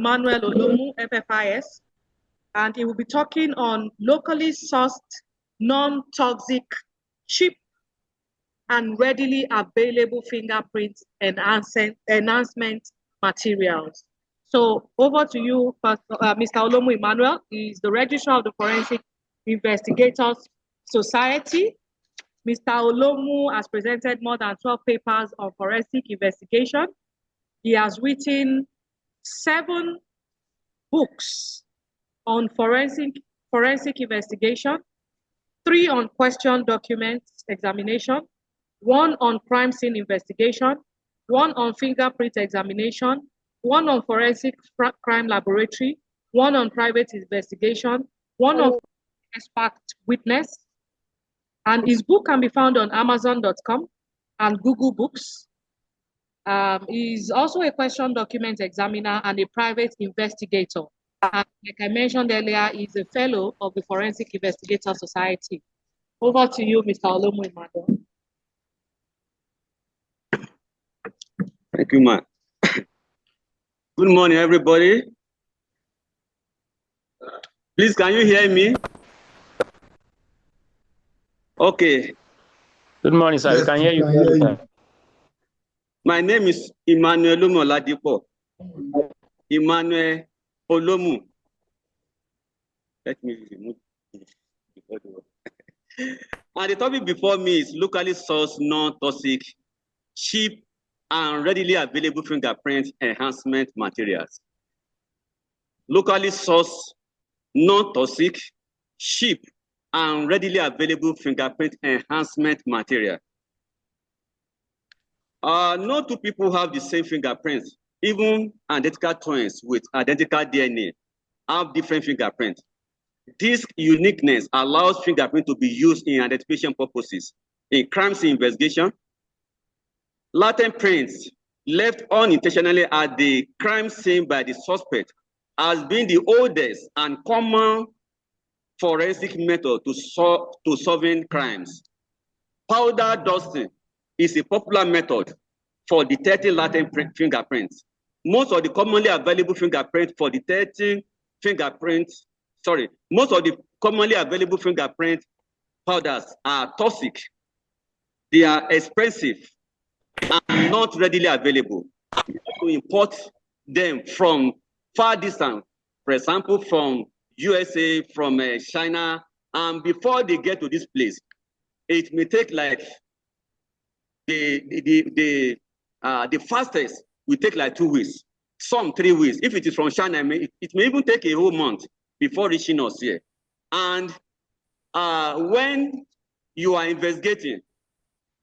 Emmanuel Olomu, FFIS, and he will be talking on locally sourced, non-toxic, cheap, and readily available fingerprint enhancement materials. So over to you, Mr. Olomu Emmanuel. He is the Registrar of the Forensic Investigators Society. Mr. Olomu has presented more than 12 papers on forensic investigation. He has written 7 books on forensic investigation, 3 on question documents examination, 1 on crime scene investigation, 1 on fingerprint examination, 1 on forensic crime laboratory, 1 on private investigation, 1 on expert witness. And his book can be found on Amazon.com and Google Books. He's also a question document examiner and a private investigator. And like I mentioned earlier, he's a fellow of the Forensic Investigator Society. Over to you, Mr. Olomu Emmanuel. Thank you, ma'am. Good morning, everybody. Please, can you hear me? Okay. Good morning, sir. Yes, we can hear you. My name is Emmanuel Oladipo. Emmanuel Olomu. Let me remove and the topic before me is locally sourced, non-toxic, cheap, and readily available fingerprint enhancement materials. Locally sourced, non-toxic, cheap, and readily available fingerprint enhancement material. No two people have the same fingerprints. Even identical twins with identical DNA have different fingerprints. This uniqueness allows fingerprint to be used in identification purposes, in crime scene investigation. Latent prints left unintentionally at the crime scene by the suspect has been the oldest and common forensic method to solving crimes. Powder dusting is a popular method for detecting latent fingerprints. Most of the commonly available fingerprint powders are toxic. They are expensive and not readily available. You have to import them from far distance, for example, from USA, from China, and before they get to this place, it may take like the fastest will take like 2 weeks, some 3 weeks. If it is from China, it may even take a whole month before reaching us here. And when you are investigating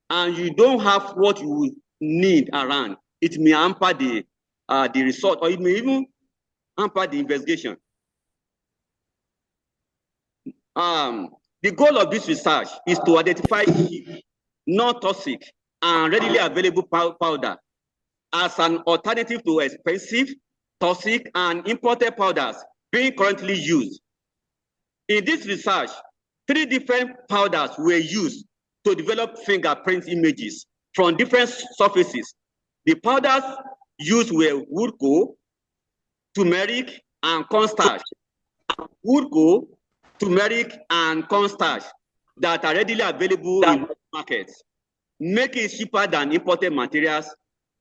and you don't have what you need around, it may hamper the result, or it may even hamper the investigation. The goal of this research is to identify non-toxic and readily available powder as an alternative to expensive, toxic, and imported powders being currently used. In this research, 3 different powders were used to develop fingerprint images from different surfaces. The powders used were wood coal, turmeric, and cornstarch. Wood coal, turmeric, and cornstarch that are readily available in markets, make it cheaper than imported materials,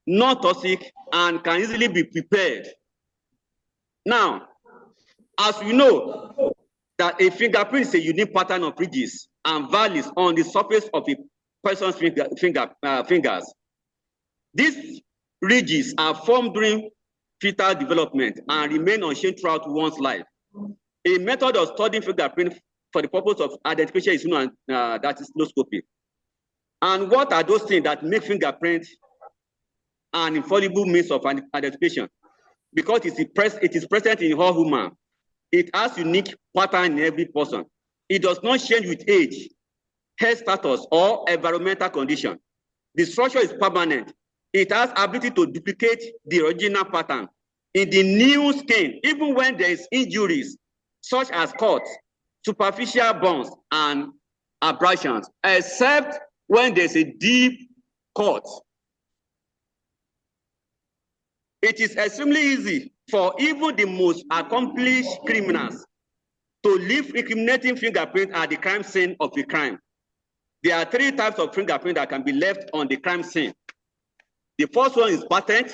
not toxic, and can easily be prepared. Now, as we know that a fingerprint is a unique pattern of ridges and valleys on the surface of a person's fingers. These ridges are formed during fetal development and remain unchanged throughout one's life. A method of studying fingerprint for the purpose of identification is known as that is oscilloscopy. And what are those things that make fingerprint an infallible means of identification? Because it is present in all humans. It has unique pattern in every person. It does not change with age, health status, or environmental condition. The structure is permanent. It has ability to duplicate the original pattern in the new skin, even when there is injuries, such as cuts, superficial burns, and abrasions, except when there's a deep cut. It is extremely easy for even the most accomplished criminals to leave incriminating fingerprint at the crime scene of a crime. There are three types of fingerprint that can be left on the crime scene. The first one is patent,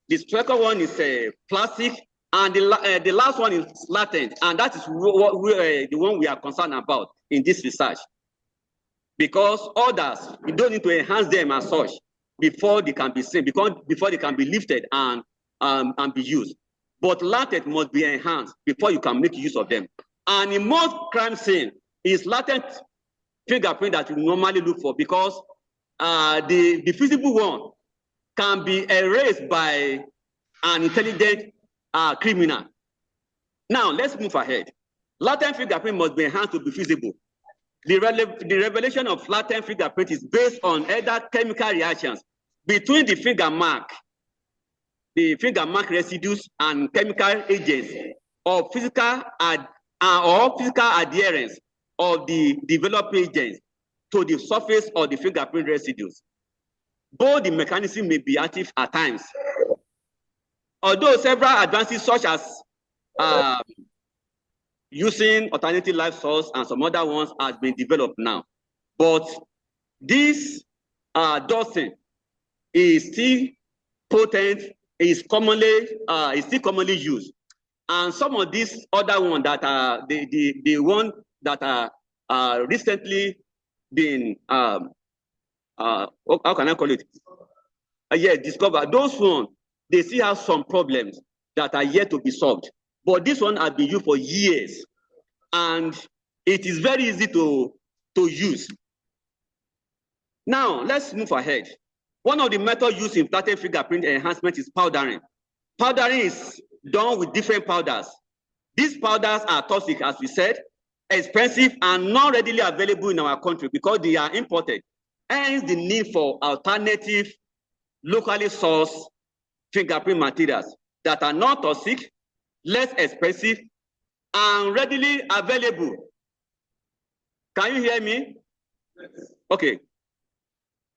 the second one is plastic, and the last one is latent, and that is the one we are concerned about in this research. Because others, you don't need to enhance them as such before they can be seen, before they can be lifted and be used. But latent must be enhanced before you can make use of them. And in most crime scenes, it's latent fingerprint that you normally look for, because the visible one can be erased by an intelligent criminal. Now, let's move ahead. Latent fingerprint must be enhanced to be visible. The revelation of latent fingerprint is based on either chemical reactions between the finger mark residues, and chemical agents, or physical adherence of the developed agents to the surface of the fingerprint residues. Both the mechanism may be active at times. Although several advances such as using alternative light source and some other ones has been developed now, but this dosing is still potent, is still commonly used. And some of these other ones that are the one that are recently been how can I call it? Discovered. Those ones, they still have some problems that are yet to be solved. But this one has been used for years, and it is very easy to use. Now, let's move ahead. One of the methods used in flattened fingerprint enhancement is powdering. Powdering is done with different powders. These powders are toxic, as we said, expensive, and not readily available in our country because they are imported. Hence the need for alternative, locally sourced fingerprint materials that are not toxic, less expensive, and readily available. Can you hear me? Yes. Okay.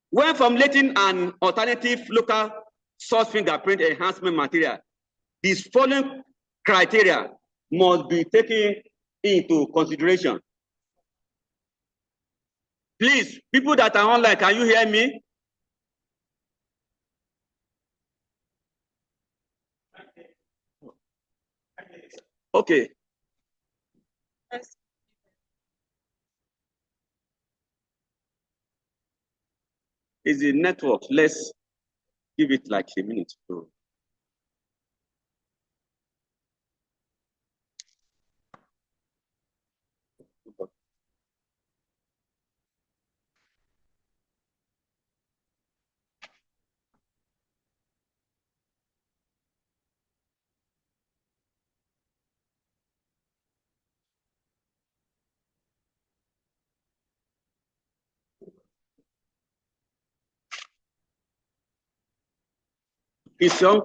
When formulating an alternative local source fingerprint enhancement material, these following criteria must be taken into consideration. Please, people that are online, can you hear me? Okay. Yes. Is the network? Let's give it like a minute to. Question?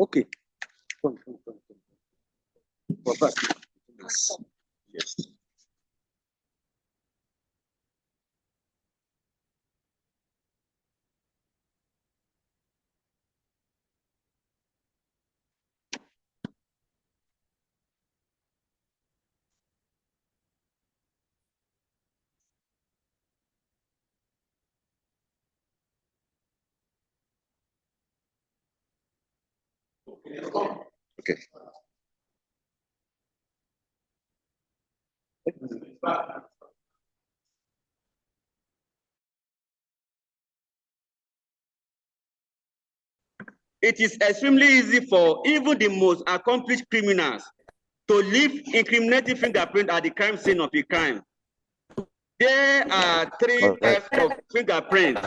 Okay. Come. Yes. Okay. It is extremely easy for even the most accomplished criminals to leave incriminating fingerprint at the crime scene of a crime. There are three types of fingerprint.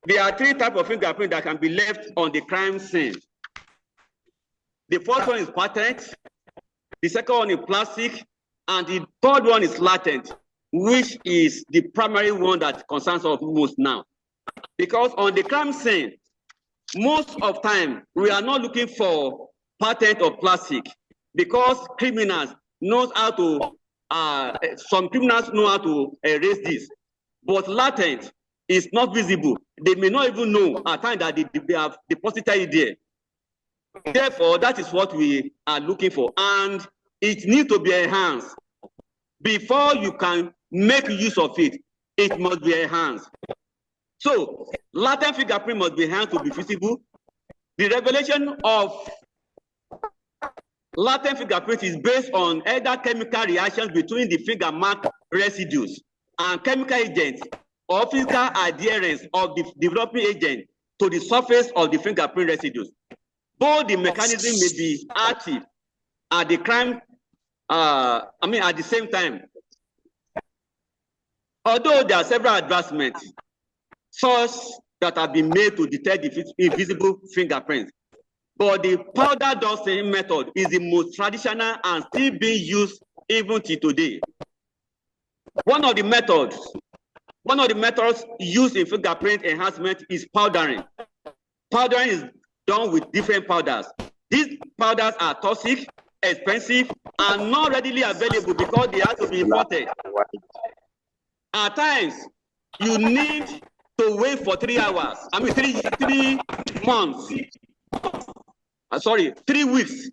There are three types of fingerprint that can be left on the crime scene. The first one is patent, the second one is plastic, and the third one is latent, which is the primary one that concerns us most now. Because on the crime scene, most of time, we are not looking for patent or plastic because criminals knows how to, some criminals know how to erase this. But latent is not visible. They may not even know at times that they have deposited it there. Therefore, that is what we are looking for. And it needs to be enhanced. Before you can make use of it, it must be enhanced. So, latent fingerprint must be enhanced to be visible. The revelation of latent fingerprint is based on either chemical reactions between the finger mark residues and chemical agents or physical adherence of the developing agent to the surface of the fingerprint residues. Both the mechanism may be active at the crime, at the same time. Although there are several advancements, such that have been made to detect the invisible fingerprints, but the powder dusting method is the most traditional and still being used even till today. One of the methods used in fingerprint enhancement is powdering. Powdering is done with different powders. These powders are toxic, expensive, and not readily available because they have to be imported. At times, you need to wait for 3 hours. 3 months. 3 weeks.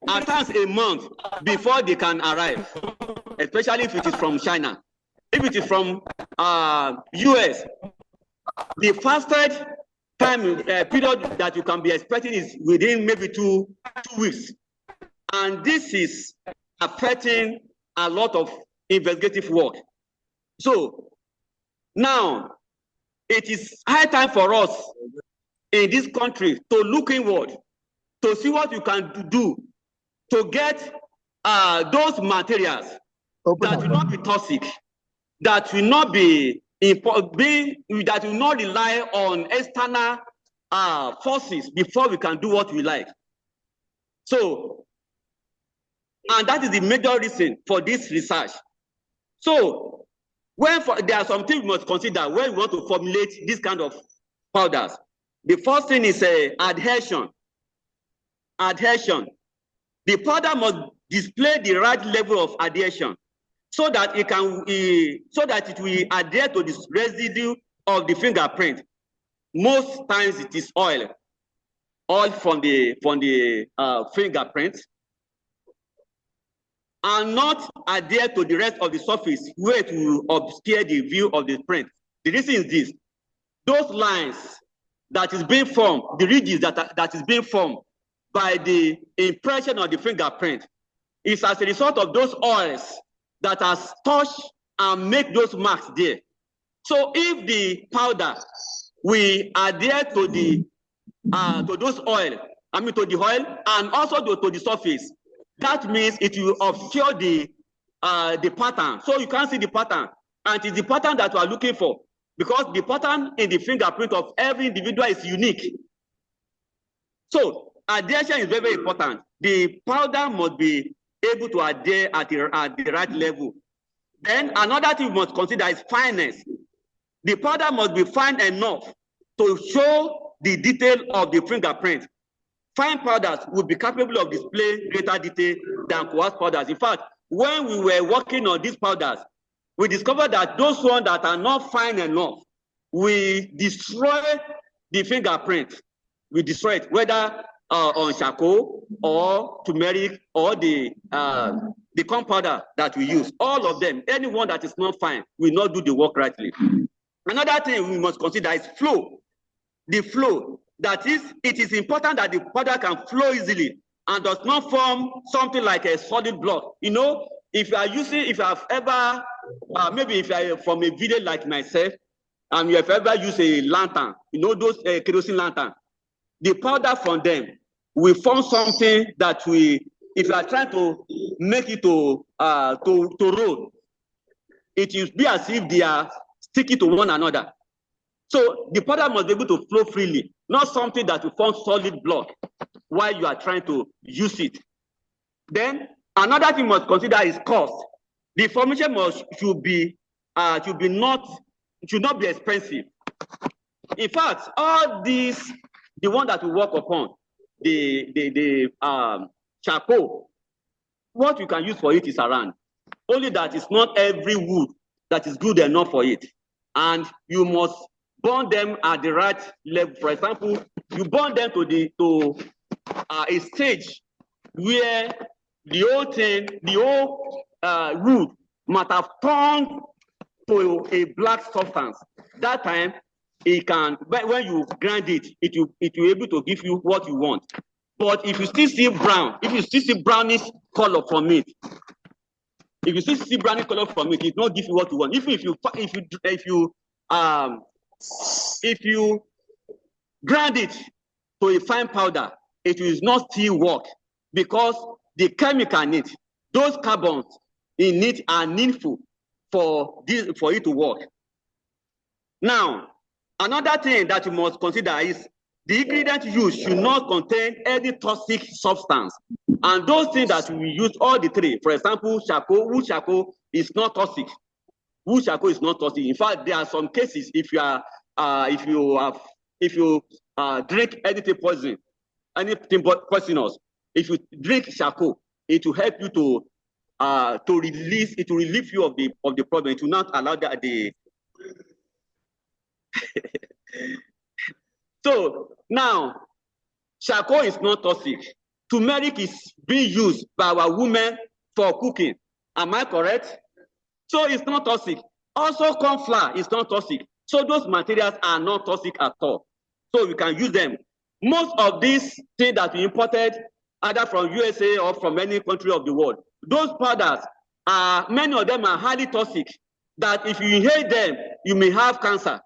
At times, a month before they can arrive, especially if it is from China. If it is from US, the fastest time period that you can be expecting is within maybe two weeks. And this is affecting a lot of investigative work. So now it is high time for us in this country to look inward, to see what you can do to get those materials that will not be toxic, that will not that will not rely on external forces before we can do what we like. So, and that is the major reason for this research. So, there are some things we must consider when we want to formulate this kind of powders. The first thing is adhesion. Adhesion. The powder must display the right level of adhesion so that it will adhere to the residue of the fingerprint. Most times it is oil from the fingerprint, and not adhere to the rest of the surface where it will obscure the view of the print. The reason is this: those lines that is being formed, the ridges that is being formed by the impression of the fingerprint, is as a result of those oils that has touched and make those marks there. So if the powder will adhere to the to those oil, to the oil and also to the surface, that means it will obscure the pattern. So you can't see the pattern, and it's the pattern that we are looking for, because the pattern in the fingerprint of every individual is unique. So adhesion is very, very important. The powder must be able to adhere at the right level. Then another thing we must consider is fineness. The powder must be fine enough to show the detail of the fingerprint. Fine powders would be capable of displaying greater detail than coarse powders. In fact, when we were working on these powders, we discovered that those ones that are not fine enough, we destroy the fingerprint. We destroy it, whether on charcoal or turmeric or the compounder that we use. All of them, anyone that is not fine, will not do the work rightly. Another thing we must consider is flow. The flow. That is, it is important that the powder can flow easily and does not form something like a solid block. You know, if you have ever, maybe if you are from a village like myself, and you have ever used a lantern, you know, those kerosene lantern, the powder from them will form something that if you are trying to make it to roll, it will be as if they are sticky to one another. So the powder must be able to flow freely, not something that will form solid block. while you are trying to use it. Then another thing must consider is cost. The formulation should not be expensive. In fact, all these, the one that we work upon, the charcoal, what you can use for it is around. Only that it's not every wood that is good enough for it. And you must burn them at the right level. For example, you burn them to a stage where the whole wood might have turned to a black substance. That time, it can, when you grind it, it will be able to give you what you want. But if you still see brown, if you still see brownish color from it, it will not give you what you want. If you grind it to a fine powder, it will not still work because the chemical in it, those carbons in it are needful for it to work. Now, another thing that you must consider is the ingredient used should not contain any toxic substance. And those things that we use, all the three, for example, charcoal, wood charcoal is not toxic. Wood charcoal is not toxic. In fact, there are some cases if you drink anything poison, anything but poisonous, if you drink charcoal, it will help you to release. It will relieve you of the problem. It will not allow that the. So now, charcoal is not toxic. Turmeric is being used by our women for cooking. Am I correct? So it's not toxic. Also, corn flour is not toxic. So those materials are not toxic at all. So we can use them. Most of these things that we imported, either from USA or from any country of the world, those powders many of them are highly toxic. That if you inhale them, you may have cancer.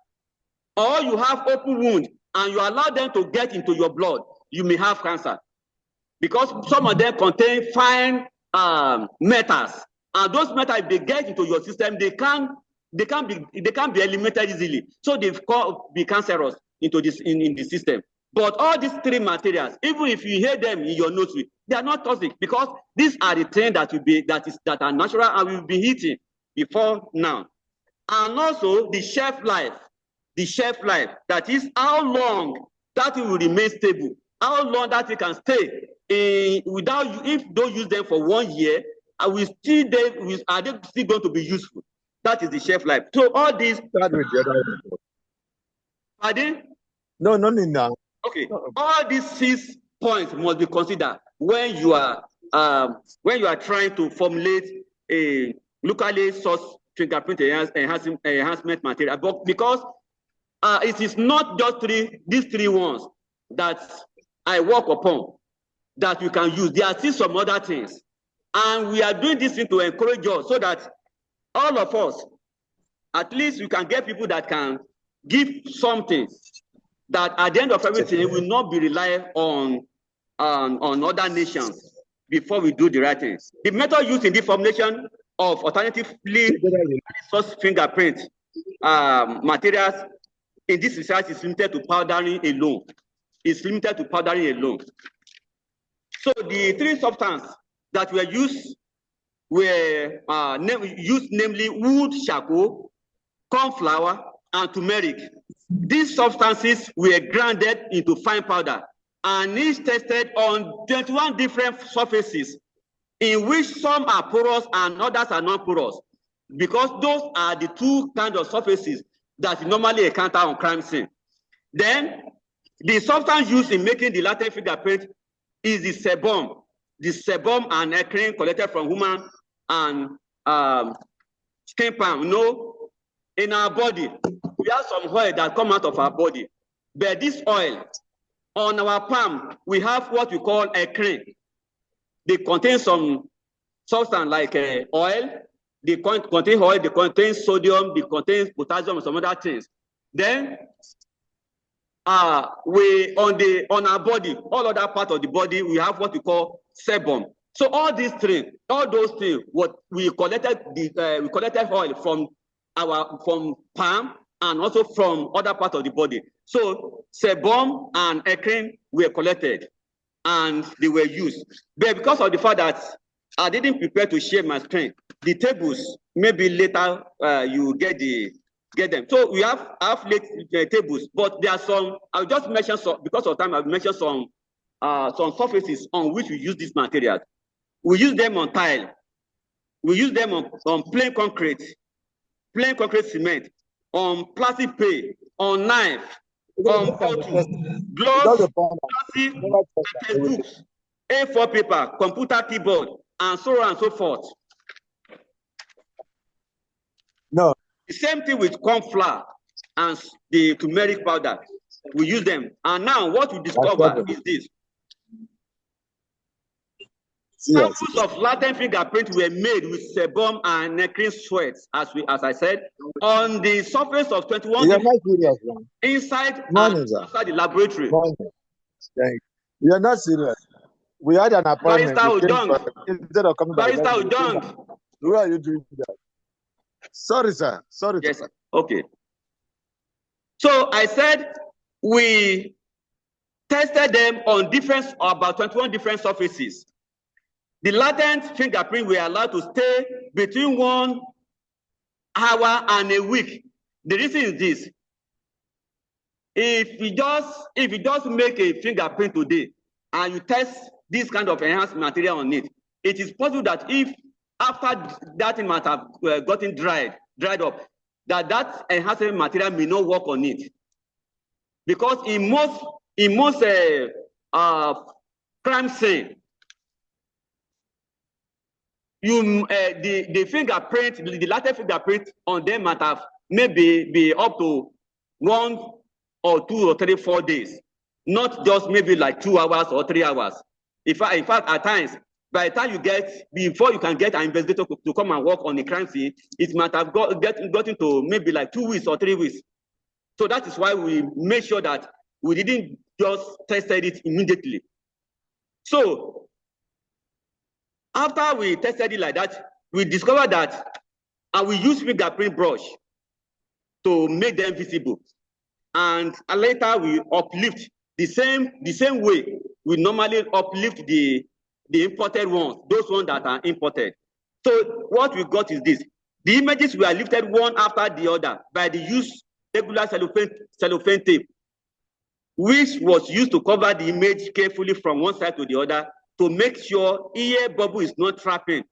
Or you have open wound and you allow them to get into your blood, you may have cancer. Because some of them contain fine metals. And those metals, if they get into your system, they can't be eliminated easily. So they be cancerous into this in the system. But all these three materials, even if you hear them in your nose, they are not toxic because these are the things that are natural and will be eaten before now. And also the shelf life, that is how long that it will remain stable, how long that it can stay without, if you don't use them for 1 year, are they still going to be useful? That is the shelf life. So all these. Pardon? No. Okay. All these 6 points must be considered when you are trying to formulate a locally sourced fingerprint enhancement material. But because it is not just these three ones that I work upon that you can use. There are still some other things. And we are doing this thing to encourage us so that all of us, at least we can get people that can give something that at the end of everything will not be relying on other nations before we do the right things. The method used in the formulation of alternatively source fingerprint materials in this research is limited to powdering alone. So the 3 substances that were used namely wood charcoal, corn flour, and turmeric. These substances were grounded into fine powder and each tested on 21 different surfaces, in which some are porous and others are not porous, because those are the 2 kinds of surfaces that you normally encounter on crime scene. Then the substance used in making the latent fingerprint is the sebum. The sebum and eccrine collected from human and skin palm. In our body, we have some oil that come out of our body. But this oil, on our palm, we have what we call eccrine. They contain some substance like oil. They contain oil, they contain sodium, they contain potassium, and some other things. Then on our body, all other parts of the body, we have what we call sebum. So all those things, what we collected oil from palm and also from other parts of the body. So sebum and eccrine were collected. and they were used. But because of the fact that I didn't prepare to share my screen, the tables, maybe later you get them. So we have late tables, but there are some, I'll just mention some, because of time, I've mentioned some surfaces on which we use this material. We use them on tile. We use them on plain concrete cement, on plastic pay, on knife, on bottle, gloves, plastic, textbooks, A4 paper, computer keyboard, and so on and so forth. No. The same thing with corn flour and the turmeric powder. We use them. And now what we discover is this. Yes. Samples of latent fingerprint were made with sebum and necrin sweats, as I said, on the surface of 21 inside and outside the laboratory. You're not serious. We had an appointment. Barrister Udong. Who are you doing that? Sorry, sir. Sorry. Yes, sir. Okay. So I said we tested them on about 21 different surfaces. The latent fingerprint were allowed to stay between 1 hour and a week. The reason is this. If you just make a fingerprint today and you test this kind of enhanced material on it, it is possible that if after that thing might have gotten dried up, that enhancement material may not work on it. Because in most crime scene, the fingerprint, the latent fingerprint on them might have maybe be up to 1 or 2 or 3, 4 days, not just maybe like 2 hours or 3 hours. In fact, at times, by the time before you can get an investigator to come and work on the crime scene, it might have gotten to maybe like 2 weeks or 3 weeks. So that is why we made sure that we didn't just tested it immediately. So after we tested it like that, we discovered that, and we used fingerprint brush to make them visible. And later we uplift the same way we normally uplift the imported ones, those ones that are imported. So what we got is this. The images were lifted one after the other by the use regular cellophane tape, which was used to cover the image carefully from one side to the other to make sure ear bubble is not trapping.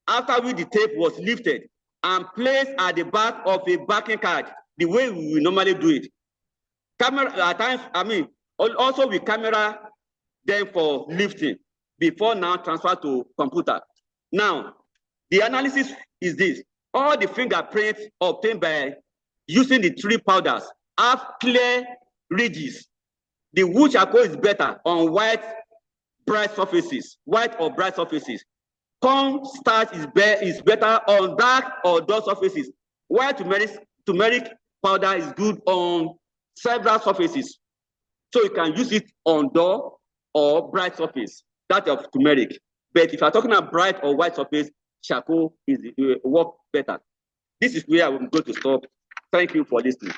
After which the tape was lifted and placed at the back of a backing card, the way we normally do it. Camera at times, also we camera them for lifting before now transfer to computer. Now, the analysis is this. All the fingerprints obtained by using the 3 powders have clear ridges. The wood charcoal is better on white or bright surfaces. Corn starch is better on dark or dull surfaces. While turmeric powder is good on several surfaces. So you can use it on dull or bright surface, that of turmeric. But if you're talking about bright or white surface, charcoal work better. This is where I'm going to stop. Thank you for listening.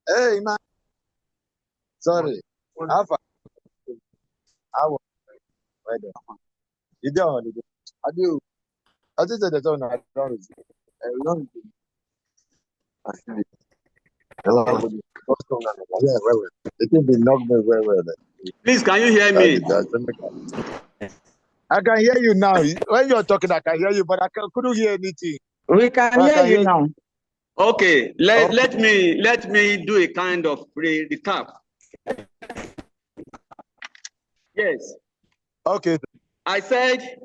Hey, man. Sorry. I was right there. You don't. I do. I just said that I don't. Hello. Yeah, well. It can be knocked me well. Please, can you hear me? I can hear you now. When you're talking, I can hear you, but I couldn't hear anything. We can hear you now. Okay, let me do a kind of recap. Yes. Okay. I said